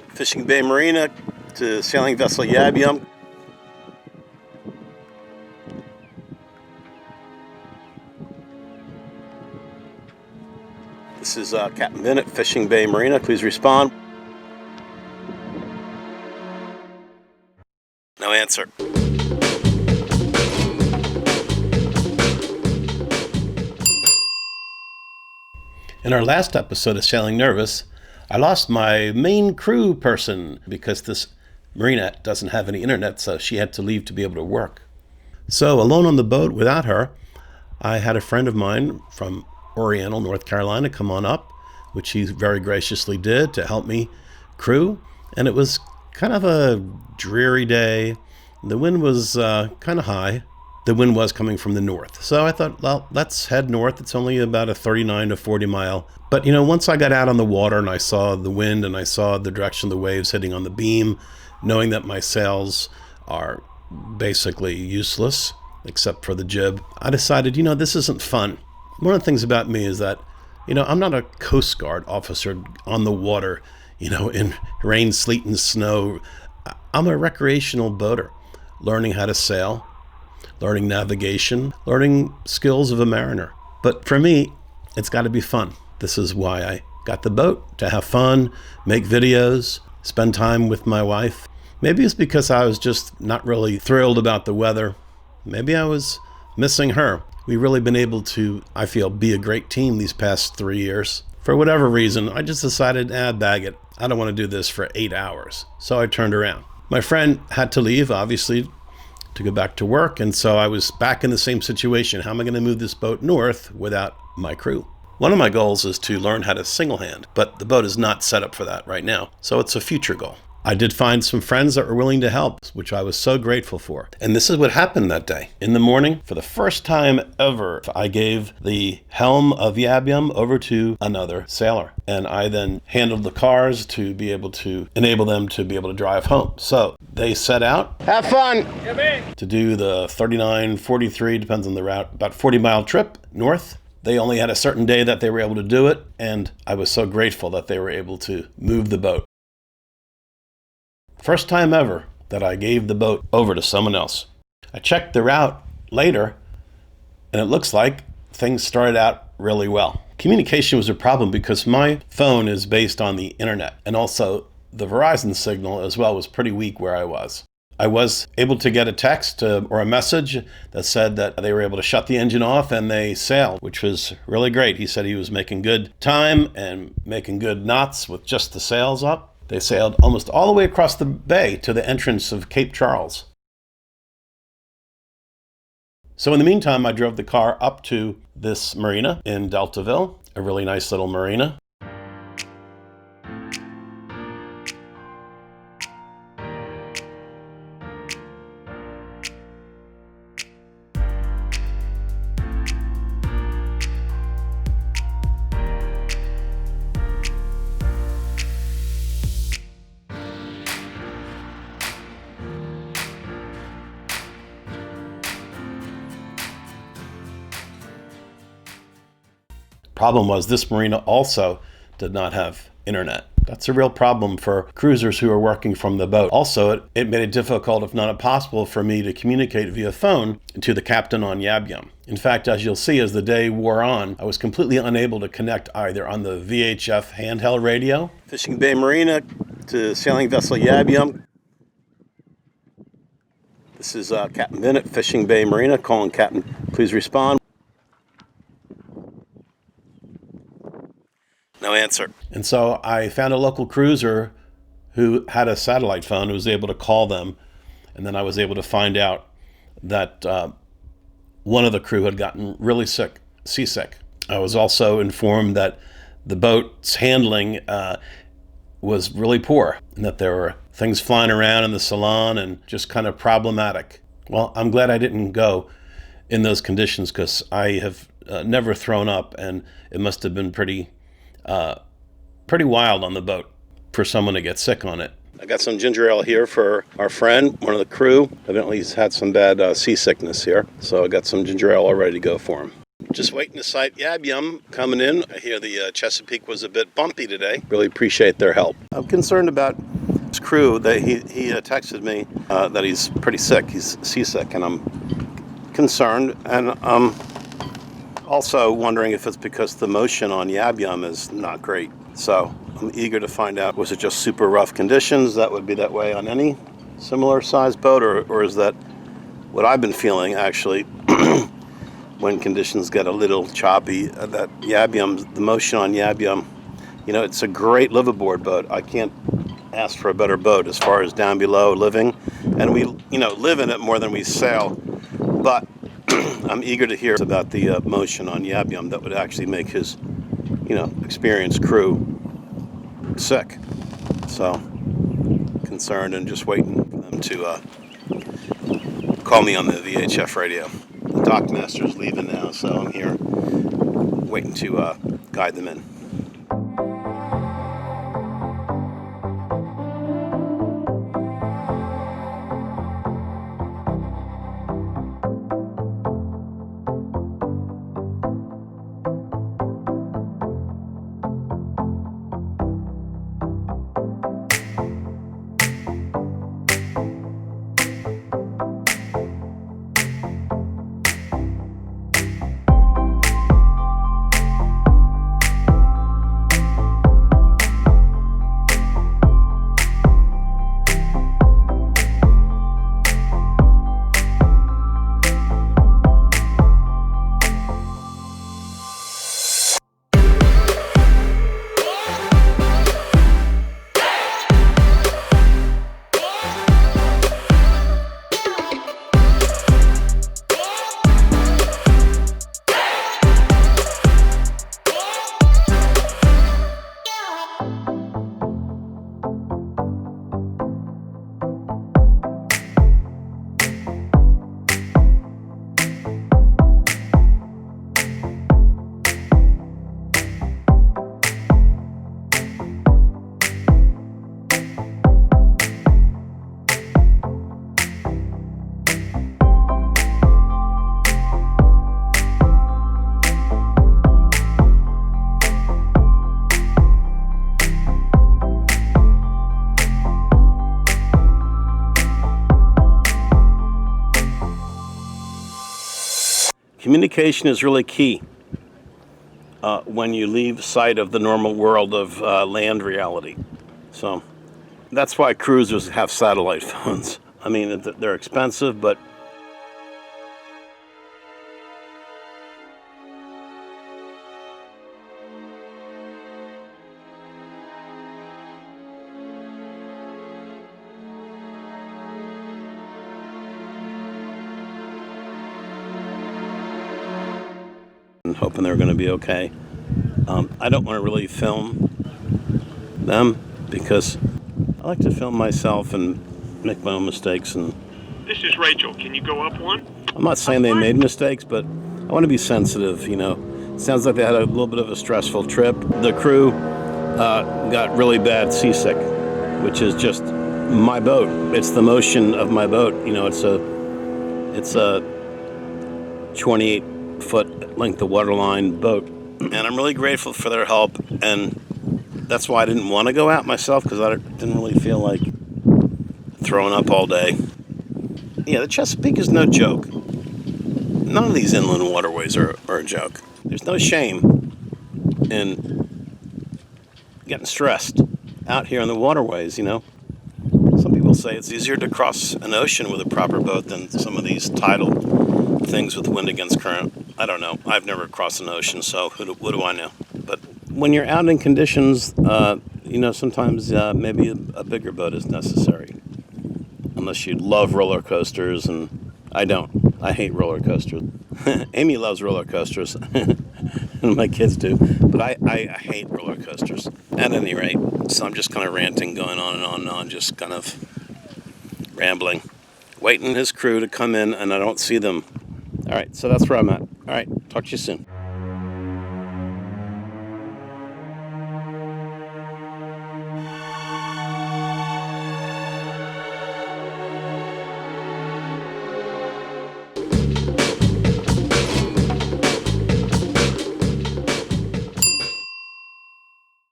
Fishing Bay Marina to sailing vessel Yab-Yum. This is Captain Bennett, Fishing Bay Marina. Please respond. No answer. In our last episode of Sailing Nervous, I lost my main crew person because this marina doesn't have any internet, so she had to leave to be able to work. So alone on the boat without her, I had a friend of mine from Oriental, North Carolina, come on up, which he very graciously did to help me crew. And it was kind of a dreary day. The wind was kind of high. The wind was coming from the north. So I thought, well, let's head north. It's only about a 39 to 40 mile. But, you know, once I got out on the water and I saw the wind and I saw the direction of the waves hitting on the beam, knowing that my sails are basically useless, except for the jib, I decided, you know, this isn't fun. One of the things about me is that, you know, I'm not a Coast Guard officer on the water, you know, in rain, sleet, and snow. I'm a recreational boater, learning how to sail, learning navigation, learning skills of a mariner. But for me, it's got to be fun. This is why I got the boat, to have fun, make videos, spend time with my wife. Maybe it's because I was just not really thrilled about the weather. Maybe I was missing her. We've really been able to, I feel, be a great team these past 3 years. For whatever reason, I just decided, bag it. I don't want to do this for 8 hours. So I turned around. My friend had to leave, obviously, to go back to work, and so I was back in the same situation. How am I going to move this boat north without my crew? One of my goals is to learn how to single hand, but the boat is not set up for that right now, so it's a future goal. I did find some friends that were willing to help, which I was so grateful for. And this is what happened that day. In the morning, for the first time ever, I gave the helm of Yab-Yum over to another sailor. And I then handled the cars to be able to enable them to be able to drive home. So they set out, have fun, to do the 39, 43, depends on the route, about 40-mile trip north. They only had a certain day that they were able to do it, and I was so grateful that they were able to move the boat. First time ever that I gave the boat over to someone else. I checked the route later, and it looks like things started out really well. Communication was a problem because my phone is based on the internet, and also the Verizon signal as well was pretty weak where I was. I was able to get a text or a message that said that they were able to shut the engine off and they sailed, which was really great. He said he was making good time and making good knots with just the sails up. They sailed almost all the way across the bay to the entrance of Cape Charles. So in the meantime, I drove the car up to this marina in Deltaville, a really nice little marina. Problem was this marina also did not have internet. That's a real problem for cruisers who are working from the boat. Also, it made it difficult, if not impossible, for me to communicate via phone to the captain on Yab-Yum. In fact, as you'll see, as the day wore on, I was completely unable to connect either on the VHF handheld radio. Fishing Bay Marina to sailing vessel Yab-Yum. This is Captain Bennett, Fishing Bay Marina, calling Captain, please respond. No answer. And so I found a local cruiser who had a satellite phone who was able to call them. And then I was able to find out that one of the crew had gotten really sick, seasick. I was also informed that the boat's handling was really poor and that there were things flying around in the salon and just kind of problematic. Well, I'm glad I didn't go in those conditions because I have never thrown up, and it must have been pretty wild on the boat for someone to get sick on it. I got some ginger ale here for our friend, one of the crew. Evidently he's had some bad seasickness here, so I got some ginger ale all ready to go for him. Just waiting to sight Yab-Yum coming in. I hear the Chesapeake was a bit bumpy today. Really appreciate their help. I'm concerned about his crew. He texted me that he's pretty sick. He's seasick, and I'm concerned. And I'm also wondering if it's because the motion on Yab-Yum is not great. So I'm eager to find out, was it just super rough conditions that would be that way on any similar sized boat, or is that what I've been feeling actually when conditions get a little choppy? That Yab-Yum, the motion on Yab-Yum, it's a great liveaboard boat. I can't ask for a better boat as far as down below living, and we live in it more than we sail. But I'm eager to hear about the motion on Yab-Yum that would actually make his experienced crew sick. So concerned and just waiting for them to call me on the VHF radio. The dockmaster's leaving now, so I'm here waiting to guide them in. Communication is really key when you leave sight of the normal world of land reality. So that's why cruisers have satellite phones. I mean, they're expensive, but hoping they're going to be okay. I don't want to really film them because I like to film myself and make my own mistakes. And this is Rachel. Can you go up one? I'm not saying they made mistakes, but I want to be sensitive. It sounds like they had a little bit of a stressful trip. The crew got really bad seasick, which is just my boat. It's the motion of my boat. It's a 28-foot length of waterline boat, and I'm really grateful for their help, and that's why I didn't want to go out myself, because I didn't really feel like throwing up all day. Yeah, the Chesapeake is no joke. None of these inland waterways are a joke. There's no shame in getting stressed out here on the waterways. Some people say it's easier to cross an ocean with a proper boat than some of these tidal things with wind against current. I don't know. I've never crossed an ocean, so what do I know? But when you're out in conditions, sometimes maybe a bigger boat is necessary. Unless you love roller coasters, and I don't. I hate roller coasters. Amy loves roller coasters, and my kids do. But I hate roller coasters. At any rate, so I'm just kind of ranting, going on and on and on, just kind of rambling. Waiting his crew to come in, and I don't see them. All right, so that's where I'm at. All right, talk to you soon.